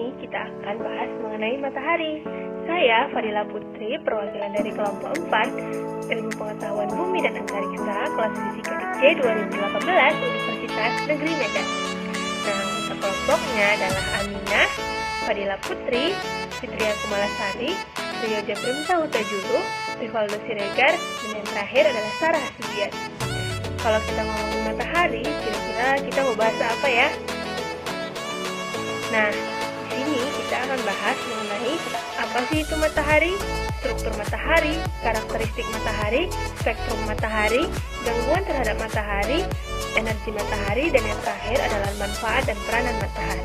ini kita akan bahas mengenai matahari. Saya Fadila Putri, perwakilan dari kelompok 4 Ilmu Pengetahuan Bumi dan Antariksa kelas Fisika D 2018 Universitas Negeri Medan. Nah, anggota kelompoknya adalah Aminah, Fadila Putri, Fitria Kumalasari, Rio Japrimsa Hutajulu, Rivaldo Siregar, dan yang terakhir adalah Sarah Subian. Kalau kita ngomongin matahari, kira-kira kita mau bahas apa ya? Nah, di sini kita akan bahas mengenai apa sih itu matahari, struktur matahari, karakteristik matahari, spektrum matahari, gangguan terhadap matahari, energi matahari, dan yang terakhir adalah manfaat dan peranan matahari.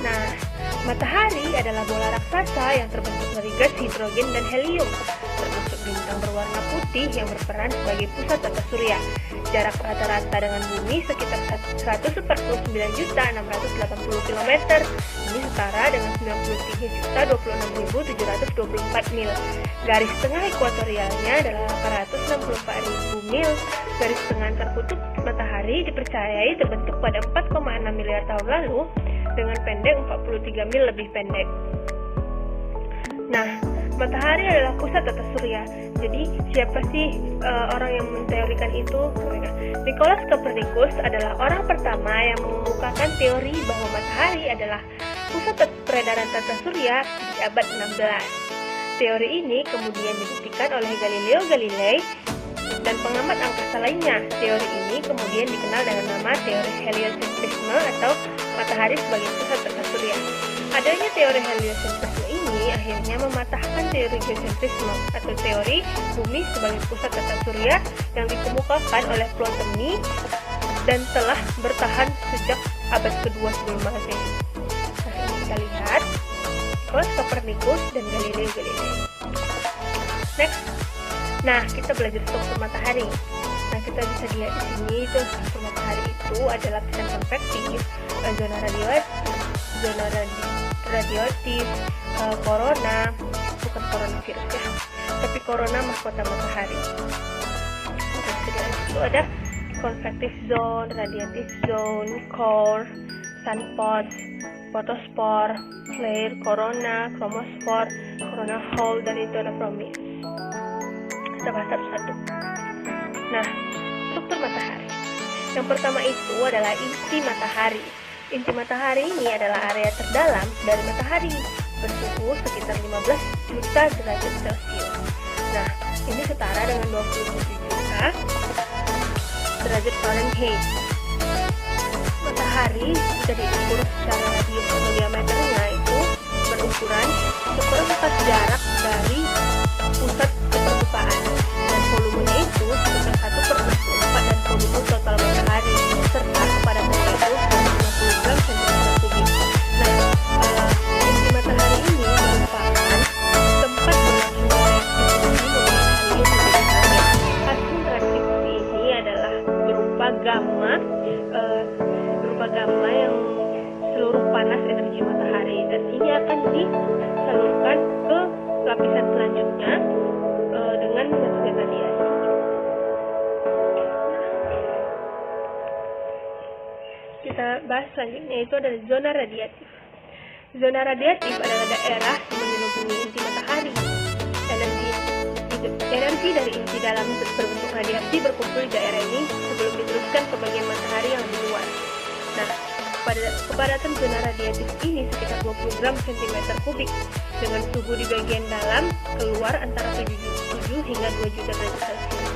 Nah, matahari adalah bola raksasa yang terbentuk dari gas hidrogen dan helium, termasuk bintang berwarna putih yang berperan sebagai pusat tata surya. Jarak rata-rata dengan bumi sekitar 149.680 km. Ini setara dengan 93.026.724 mil. Garis tengah ekuatorialnya adalah 864.000 mil. Garis tengah antar kutub matahari dipercayai terbentuk pada 4,6 miliar tahun lalu dengan pendek 43 mil lebih pendek. Nah, matahari adalah pusat tata surya. Jadi, siapa sih orang yang menteorikan itu? Nicolaus Copernicus adalah orang pertama yang mengemukakan teori bahwa matahari adalah pusat peredaran tata surya di abad 16. Teori ini kemudian dibuktikan oleh Galileo Galilei dan pengamat angkasa lainnya. Teori ini kemudian dikenal dengan nama teori heliocentrisme atau matahari sebagai pusat tata surya. Adanya teori heliocentrisme ini akhirnya mematahkan teori geocentrisme atau teori bumi sebagai pusat tata surya yang dikemukakan oleh Ptolemy dan telah bertahan sejak abad kedua sebelum Masehi. Nah, ini kita lihat Nicolaus Copernicus dan Galileo Galilei. Next. Nah, kita belajar struktur matahari. Nah, kita bisa lihat di sini itu struktur matahari itu ada lapisan konvektif, zona radioaktif, corona, bukan coronavirus ya, tapi corona mahkota matahari. Terus itu ada convective zone, radiative zone, core, sunspot, photospore, flare, corona, chromosphere, corona hole, dan itu ada promis. Kita bahas satu-satu. Nah, struktur matahari. Yang pertama itu adalah inti matahari. Inti matahari ini adalah area terdalam dari matahari, bersuhu sekitar 15 juta derajat Celcius. Nah, ini setara dengan 27 juta derajat Fahrenheit. Matahari jika diukur secara radius atau diameternya itu berukuran seperempat jarak dari pusat keterbukaan, dan volumenya itu sekitar 1/24 dan volume total matahari, serta kepadatannya itu 50 gram cm kubik. Nah, inti matahari ini merupakan tempat berlangsungnya reaksi bumi mengenai helium dan hidrogen. Hasil reaksi bumi ini adalah berupa gamma yang seluruh panas energi matahari, dan ini akan disalurkan ke lapisan selanjutnya dengan metode radiasi. Kita bahas selanjutnya, itu adalah zona radiatif. Zona radiatif adalah daerah yang menyelubungi inti matahari. Energi dari inti dalam berbentuk radiasi berkumpul di daerah ini sebelum diteruskan ke bagian matahari yang lebih luar. Nah, kepadatan zona radiatif ini sekitar 20 gram cm kubik, dengan suhu di bagian dalam keluar antara 7 hingga 2 juta derajat Celcius.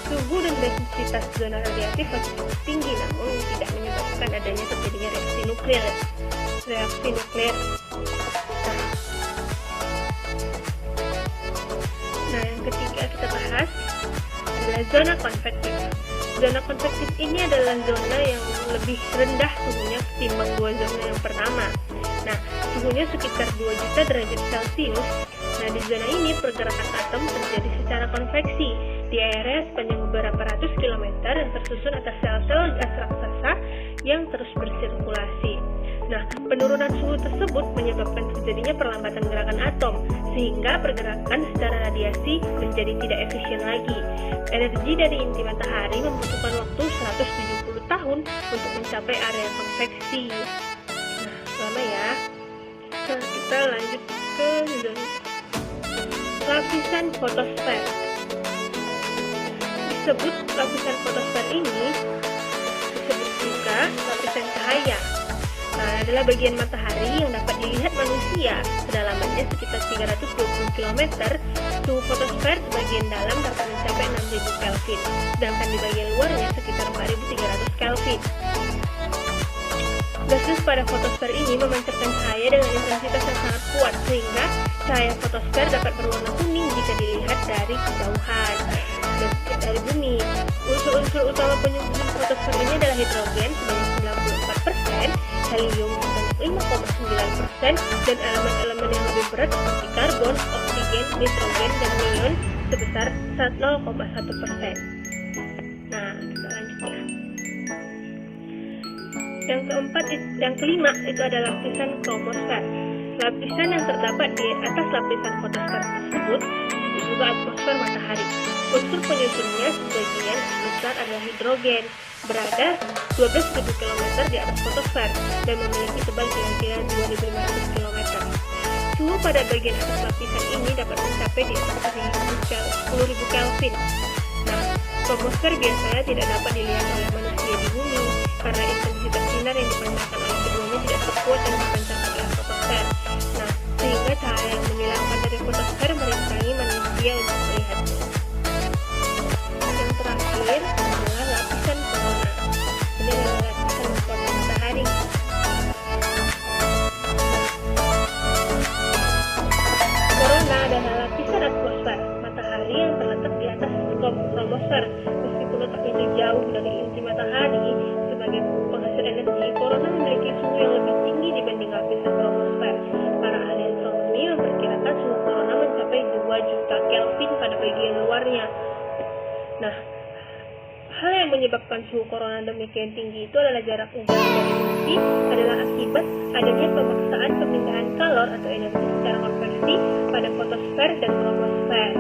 Suhu dan densitas zona radiatif masih cukup tinggi, namun tidak menyebabkan adanya terjadinya reaksi nuklir. Nah, yang ketiga kita bahas adalah zona konvektif. Zona konvektif ini adalah zona yang lebih rendah suhunya ketimbang dua zona yang pertama. Nah, suhunya sekitar 2 juta derajat Celcius. Nah, di zona ini pergerakan atom terjadi secara konveksi di area sepanjang beberapa ratus kilometer yang tersusun atas sel-sel gas raksasa yang terus bersirkulasi. Nah, penurunan suhu tersebut menyebabkan terjadinya perlambatan gerakan atom, sehingga pergerakan secara radiasi menjadi tidak efisien lagi. Energi dari inti matahari membutuhkan waktu 170 tahun untuk mencapai area konveksi. Nah, kita lanjut ke lapisan fotosfer. Disebut lapisan fotosfer ini disebut juga lapisan cahaya. Adalah bagian matahari yang dapat dilihat manusia. Kedalamannya sekitar 320 km. Suhu fotosfer bagian dalam dapat mencapai 6000 Kelvin, sedangkan di bagian luarnya sekitar 4300 Kelvin. Gas pada fotosfer ini memancarkan cahaya dengan intensitas yang sangat kuat, sehingga cahaya fotosfer dapat berwarna kuning jika dilihat dari kejauhan dari bumi. Unsur-unsur utama penyusun fotosfer ini adalah hidrogen sebanyak 94%, helium sebanyak 5,9%, dan elemen-elemen yang lebih berat seperti karbon, oksigen, nitrogen, dan neon sebesar 0,1%. Nah, kita lanjut ya. Yang kelima itu adalah lapisan kromosfer. Lapisan yang terdapat di atas lapisan fotosfer tersebut disebut juga atmosfer matahari. Unsur penyusunnya sebagian besar adalah hidrogen, berada 12.000 km di atas fotosfer dan memiliki tebal kira-kira 2.500 km. Suhu pada bagian atas lapisan ini dapat mencapai di atas 10.000 Kelvin. Nah, kromosfer biasanya tidak dapat dilihat oleh manusia di bumi karena intensitas sinar yang dipancarkan oleh keduanya tidak sekuat yang dipancarkan oleh fotosfer. Nah, sehingga cahaya yang menyilangkan dari fotosfer merintangi manusia untuk melihatnya. Yang terakhir adalah lapisan korona. Ini adalah lapisan korona matahari. Korona adalah lapisan atmosfer matahari yang terletak di atas kromosfer. Meskipun letaknya itu jauh dari inti matahari sebagai penghasil energi, korona memiliki suhu yang lebih tinggi dibanding lapisan kromosfer. Para ahli astronomi memperkirakan suhu korona mencapai 2 juta Kelvin pada bagian luarnya. Nah, hal yang menyebabkan suhu korona demikian tinggi itu adalah jarak udara dari bumi adalah akibat adanya pemaksaan pemindahan kalor atau energi secara konversi pada fotosfer dan kromosfer.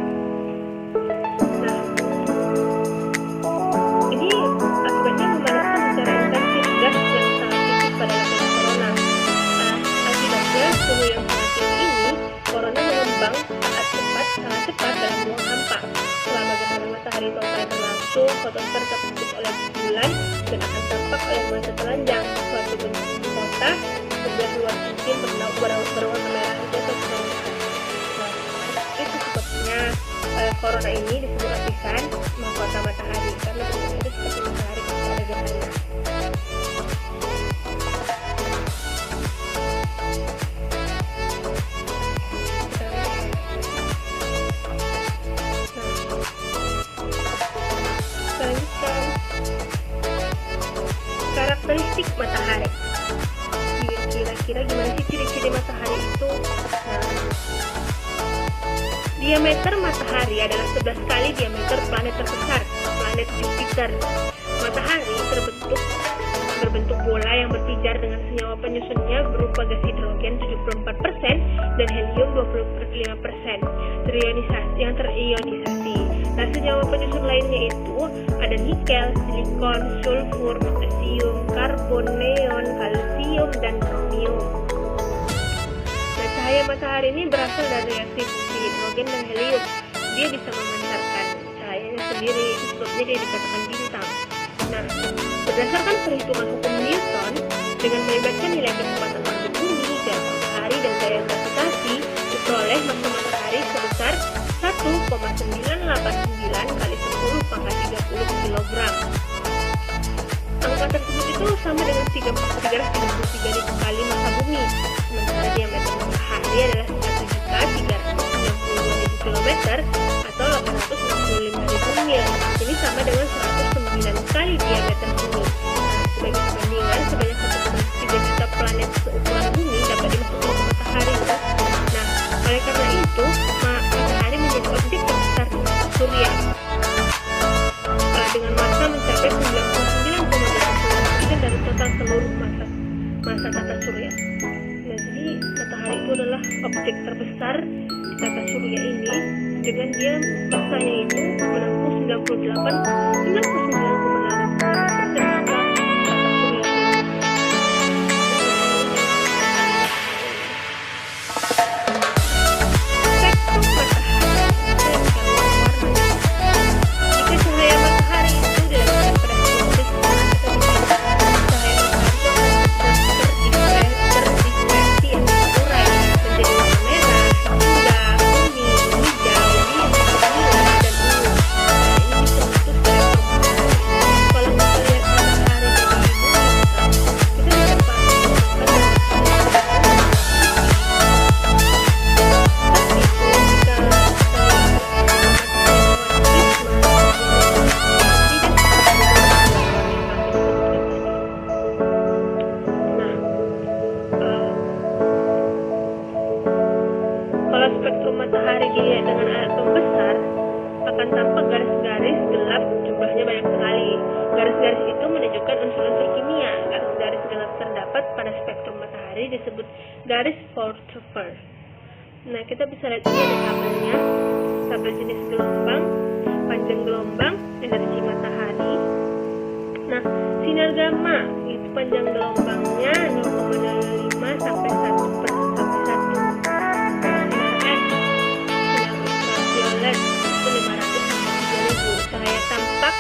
Nah, ini akibatnya memanaskan secara intensif gas yang sangat tipis pada lapisan korona. Akibatnya suhu yang sangat tinggi ini, korona mengembang sangat cepat dalam ruang hampa. Selama gerhana matahari total berlangsung, fotosfer tertutup oleh bulan dan akan tampak oleh masa telanjang. Suatu bentuk kota sebelah luar cincin berwarna merah itu atau korona. Nah, itu sebabnya korona ini disebut lapisan mahkota matahari karena bentuknya itu seperti matahari pada gerhana. Karakteristik matahari. Kira-kira gimana sih ciri-ciri matahari itu? Diameter matahari adalah 11 kali diameter planet terbesar, planet Jupiter. Matahari berbentuk bola yang berpijar dengan senyawa penyusunnya berupa gas hidrogen 74% dan helium 25% yang terionisasi. Nah, senyawa penyusun lainnya itu ada nikel, silikon, sulfur, magnesium, karbon, neon, kalsium, dan kromium. Nah, cahaya matahari ini berasal dari reaksi fisi hidrogen dan helium. Dia bisa memancarkan cahayanya sendiri, sebabnya dia dikatakan bintang. Nah, berdasarkan perhitungan hukum Newton, dengan melibatkan nilai kecepatan orbit bumi, jarak matahari, dan gaya gravitasi, diperoleh massa matahari sebesar 1,989 kali 10 pangkat 30 kg. Angka tersebut itu sama dengan 333.000 kali massa bumi. Sementara diameter matahari adalah 1.392.000 km atau 865.000 mil. Ini sama dengan 109 kali diameter bumi. Sebagai perbandingan, sebanyak 1,3 juta planet seukuran bumi dapat dimasukkan ke matahari. Nah, oleh karena itu, matahari menjadi objek terbesar di tata surya dengan massa mencapai 99,8% dari total seluruh massa tata surya. Nah, jadi matahari itu adalah objek terbesar di tata surya ini dengan dia massanya itu menempuh 99,8% tata surya. matahari dilihat dengan alat pembesar, akan tampak garis-garis gelap, jumlahnya banyak sekali. Garis-garis itu menunjukkan unsur-unsur kimia. Garis-garis gelap terdapat pada spektrum matahari disebut garis Fourier. Nah, kita bisa lihat ini ada tabelnya. Tabel jenis gelombang, panjang gelombang, energi matahari. Nah, sinar gamma itu panjang gelombangnya 0,05 sampai 1 per sampai 1. Sinar X, sinar ultraviolet itu 500 sampai 3000. Cahaya tampak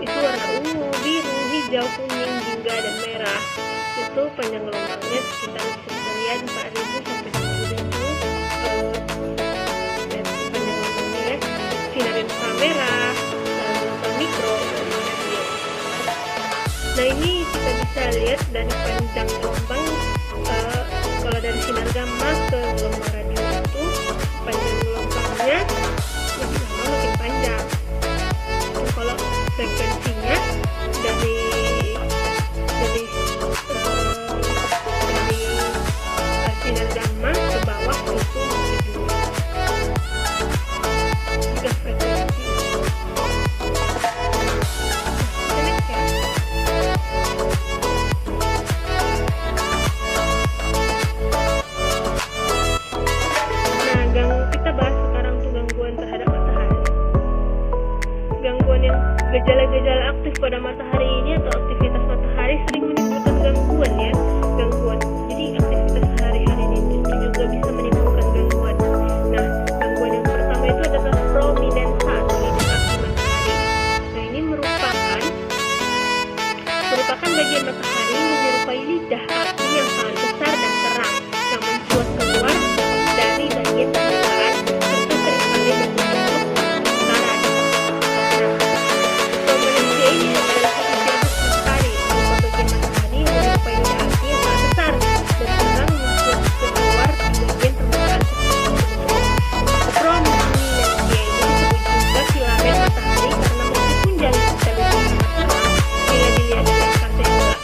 itu warna ungu, biru, hijau, kuning, jingga, dan merah. Itu panjang gelombangnya sekitar bisa lihat 4000 sampai 7000. Panjang gelombangnya ya. Sinar inframerah, gelombang mikro, dan radio. Nah, ini kita bisa lihat dari panjang gelombang, kalau dari sinar gamma ke gelombang radio itu panjang gelombangnya makin lama makin panjang. Nah, kalau frekuensinya dari sinar gamma ke bawah itu makin luas. Jika frekuensi gejala-gejala aktif pada matahari ini atau aktivitas matahari sering menimbulkan gangguan ya, gangguan. Jadi aktivitas sehari-hari ini itu juga bisa menimbulkan gangguan. Nah, gangguan yang pertama itu adalah prominensa atau lidah api matahari. Nah, ini merupakan bagian matahari menyerupai lidah api yang sangat besar dan terang yang mencuat keluar dari bagian permukaan serta seringkali berbentuk utara. Ini adalah satu matahari, berupa bagian matahari yang menyerupai lidah api yang sangat besar dan terang mencuat keluar di bagian permukaan prominensia. Ini disebut juga filament matahari karena meskipun jalan terlihat sangat terang bila dilihat dari angkasa yang gelap,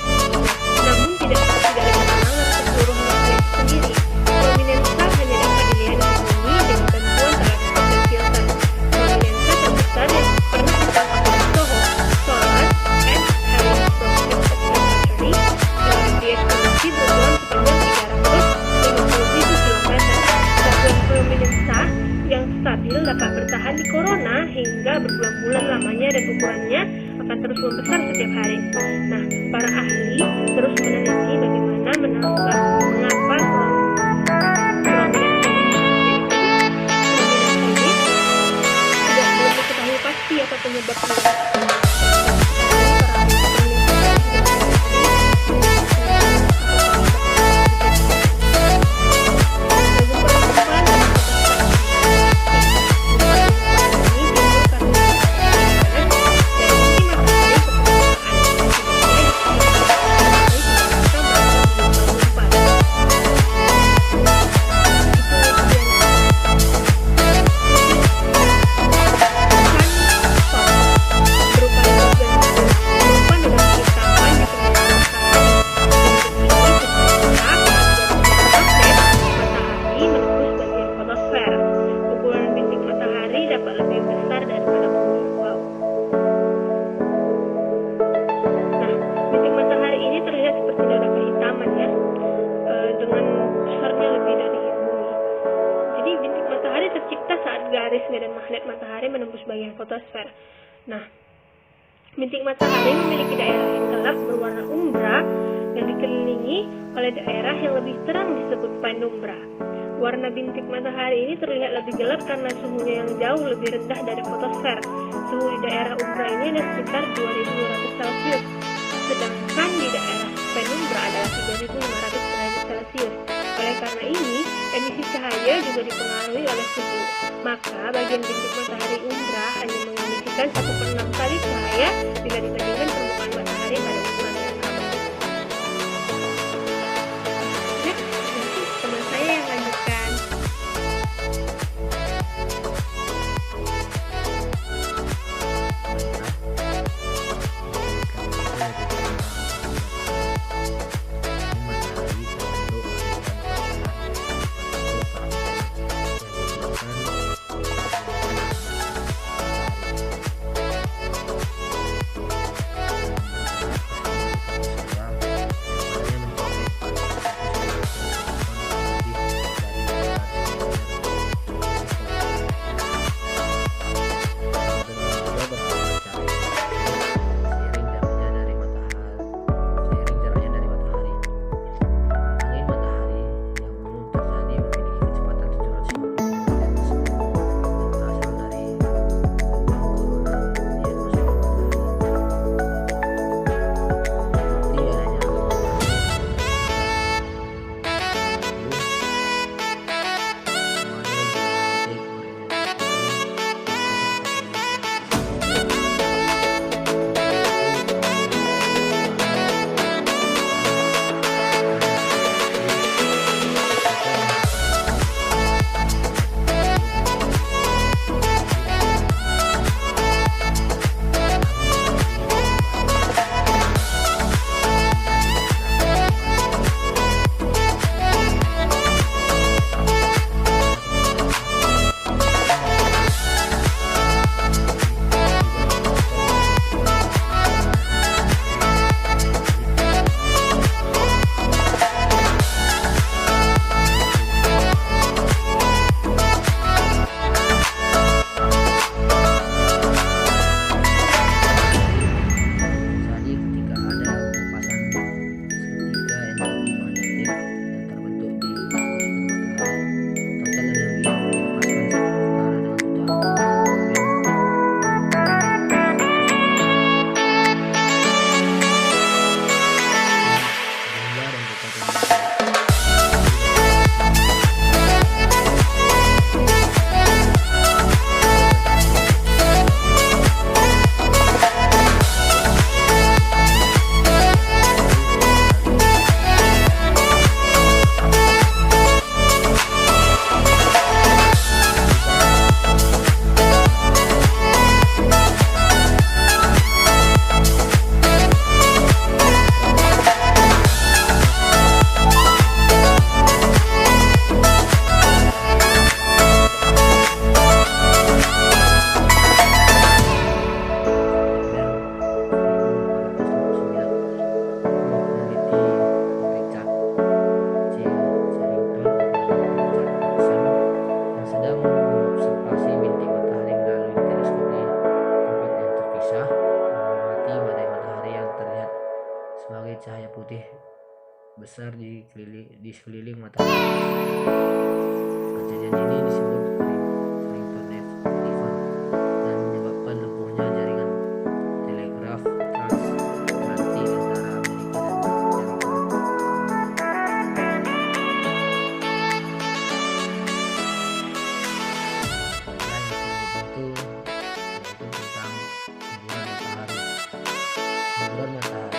namun tidak seperti dari penerangan keseluruhan makhluk sendiri. Prominensa hanya dapat dilihat dari bumi dengan bantuan teleskop dan filter. Prominensa terbesar yang pernah ditangkap oleh Soho Solar and Harris Prospect Observatory di ekspedisi berjalan sepanjang 350.000 km. Satuan prominensa yang stabil dapat bertahan di korona hingga berbulan-bulan lamanya dan ukurannya akan terus membesar setiap hari. Nah, para ahli terus meneliti bagaimana mengapa prominensa ini belum diketahui pasti apa penyebabnya. Garis medan magnet matahari menembus bagian fotosfer. Nah, bintik matahari memiliki daerah yang gelap berwarna umbra yang dikelilingi oleh daerah yang lebih terang disebut penumbra. Warna bintik matahari ini terlihat lebih gelap karena suhunya yang jauh lebih rendah dari fotosfer. Suhu di daerah umbra ini ada sekitar 2200 Celcius, sedangkan di daerah penumbra adalah 3500 derajat Celcius. Oleh karena ini, emisi cahaya juga dipengaruhi oleh suhu. Maka bagian bintik matahari umbra hanya mengemisikan 1/6 kali cahaya bila dibandingkan permukaan matahari pada ukuran yang sama. Nah, nanti teman saya yang lanjutkan. di sekeliling matahari. Kejadian ini disebut Frankfurt event dan menyebabkan lumpuhnya jaringan telegraf transatlantik antara Amerika dan Eropa. Yang selanjutnya yaitu tentang semburan matahari. Semburan matahari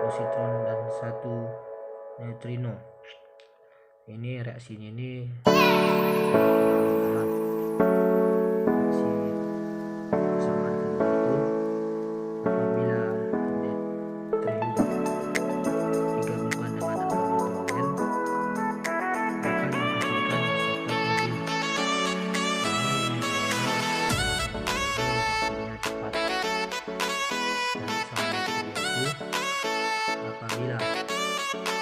positron dan satu neutrino. Ini reaksinya ini reaksi persamaan kedua itu apabila deuterium digabungkan dengan atom nitrogen akan menghasilkan isotok mobil. Ini cepat dan sama itu apabila isotop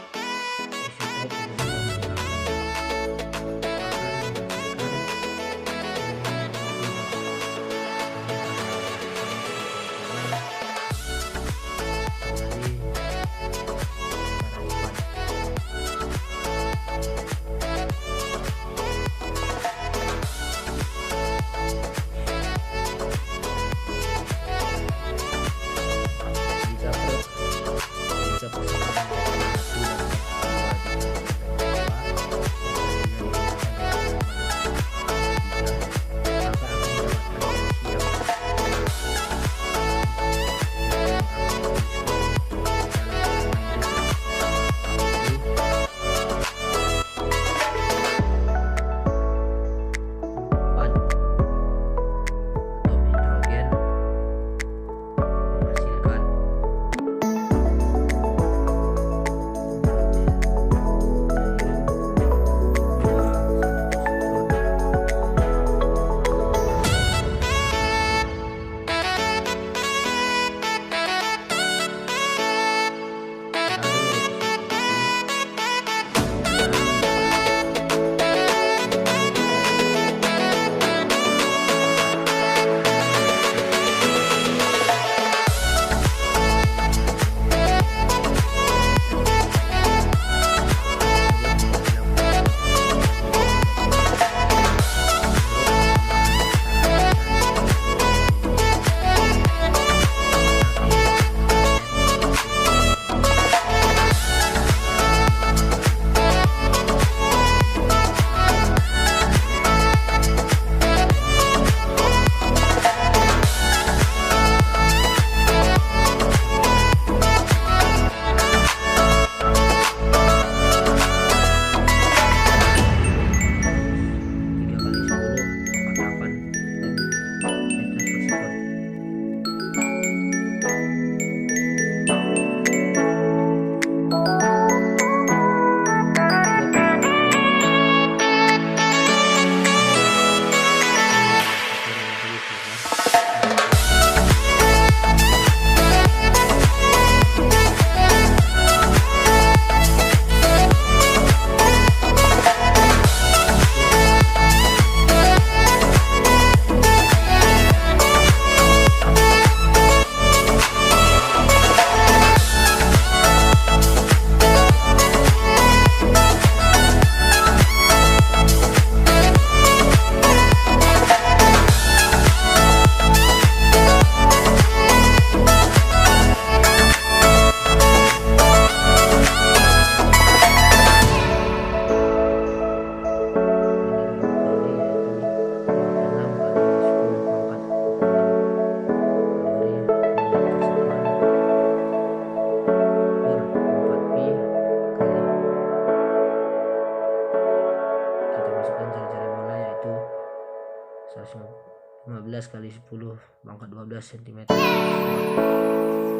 12 kali 10 pangkat 12 cm,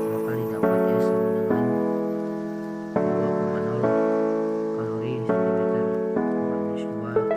maka didapat ya sama dengan 2,0 kalori cm minus 2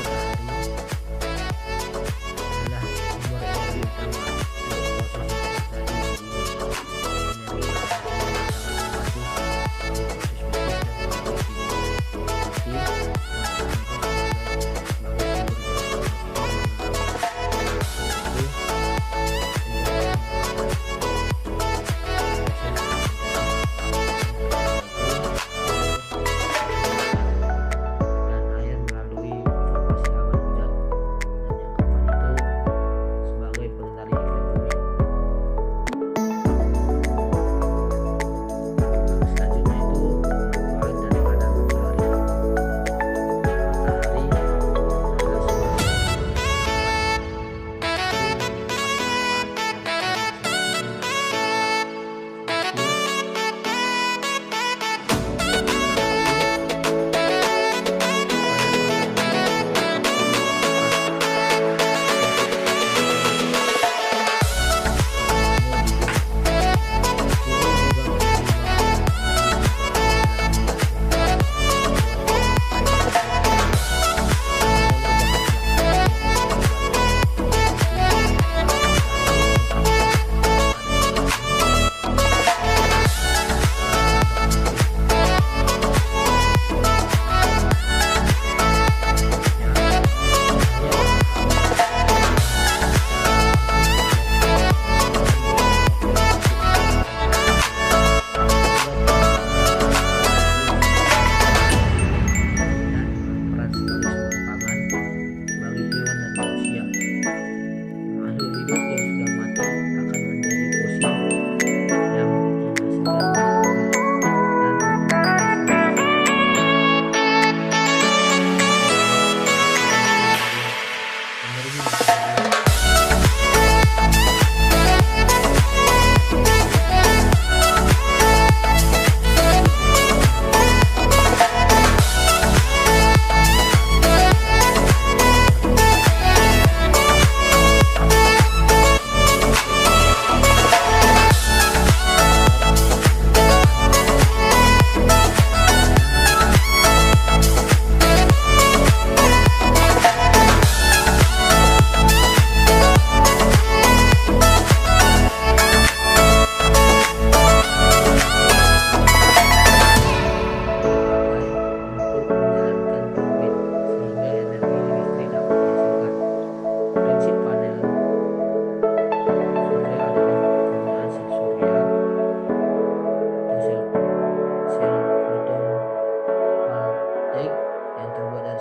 kali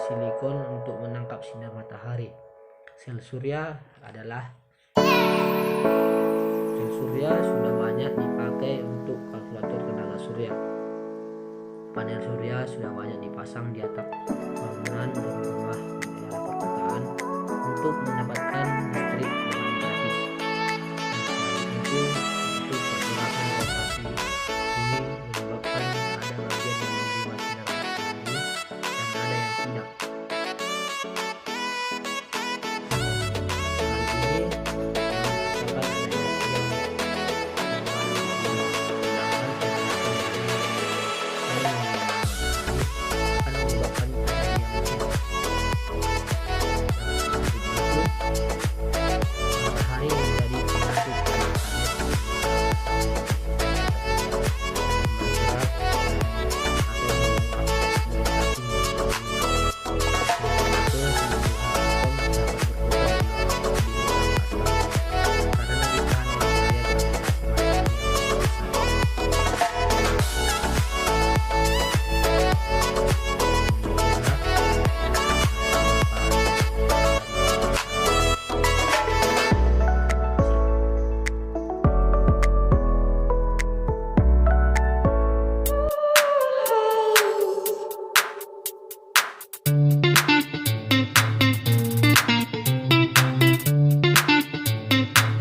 silikon untuk menangkap sinar matahari. Sel surya sudah banyak dipakai untuk kalkulator tenaga surya. Panel surya sudah banyak dipasang di atap bangunan dan rumah